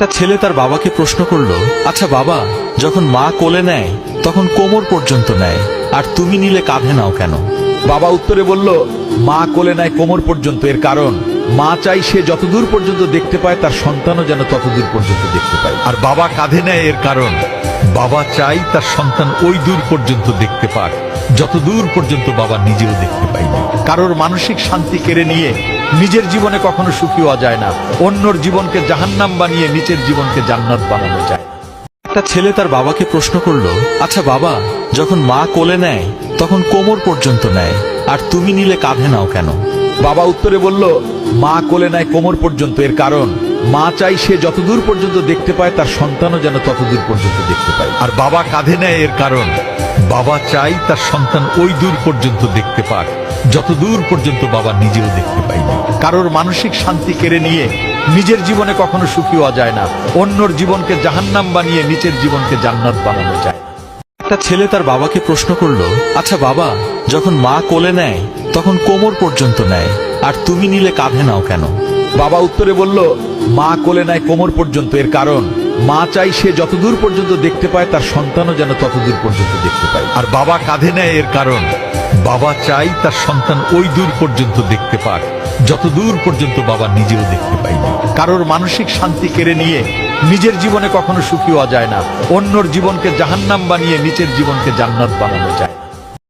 একটা ছেলে তার বাবাকে প্রশ্ন করলো, আচ্ছা বাবা, যখন মা কোলে নেয় তখন কোমর পর্যন্ত নেয়, আর তুমি নিলে কাঁধে নাও কেন? বাবা উত্তরে বলল, মা কোলে নেয় কোমর পর্যন্ত, এর কারণ মা চাই সে যতদূর পর্যন্ত দেখতে পায় তার সন্তানও যেন ততদূর পর্যন্ত দেখতে পায়। আর বাবা কাঁধে নেয় এর কারণ বাবা চাই তার সন্তান ওই দূর পর্যন্ত দেখতে পাক যতদূর পর্যন্ত বাবা নিজেও দেখতে পায়নি। কারোর মানসিক শান্তি কেড়ে নিয়ে নিজের জীবনে কখনো সুখী হওয়া যায় না। অন্যর জীবনকে জাহান্নাম বানিয়ে নিজের জীবনকে জান্নাত বানানো যায়। একটা ছেলে তার বাবাকে প্রশ্ন করলো, আচ্ছা বাবা, যখন মা কোলে নেয় তখন কোমর পর্যন্ত নেয়, আর তুমি নিলে কাঁধে নাও কেন? বাবা উত্তরে বলল, মা কোলে নেয় কোমর পর্যন্ত, এর কারণ মা চাই সে যতদূর পর্যন্ত দেখতে পায় তার সন্তানও যেন ততদূর পর্যন্ত দেখতে পায়। আর বাবা কাঁধে নেয় এর কারণ বাবা চাই তার সন্তান ওই দূর পর্যন্ত দেখতে পাক যতদূর পর্যন্ত বাবা নিজেও দেখতে পায়নি। কারোর মানসিক শান্তি কেড়ে নিয়ে নিজের জীবনে কখনো সুখী হওয়া যায় না। অন্যর জীবনকে জাহান্নাম বানিয়ে নিজের জীবনকে জান্নাত বানানো যায়। একটা ছেলে তার বাবাকে প্রশ্ন করলো, আচ্ছা বাবা, যখন মা কোলে নেয় তখন কোমর পর্যন্ত নেয়, আর তুমি নিলে কাঁধে নাও কেন? বাবা উত্তরে বলল, মা কোলে নেয় কোমর পর্যন্ত, এর কারণ মা চাই সে যতদূর পর্যন্ত দেখতে পায় তার সন্তানও যেন ততদূর পর্যন্ত দেখতে পায়। আর বাবা কাঁধে নেয় এর কারণ বাবা চাই তার সন্তান ওই দূর পর্যন্ত দেখতে পাক যতদূর পর্যন্ত বাবা নিজেও দেখতে পায়নি। কারোর মানসিক শান্তি কেড়ে নিয়ে নিজের জীবনে কখনো সুখী হওয়া যায় না। অন্যর জীবনকে জাহান্নাম বানিয়ে নিজের জীবনকে জান্নাত বানানো যায়।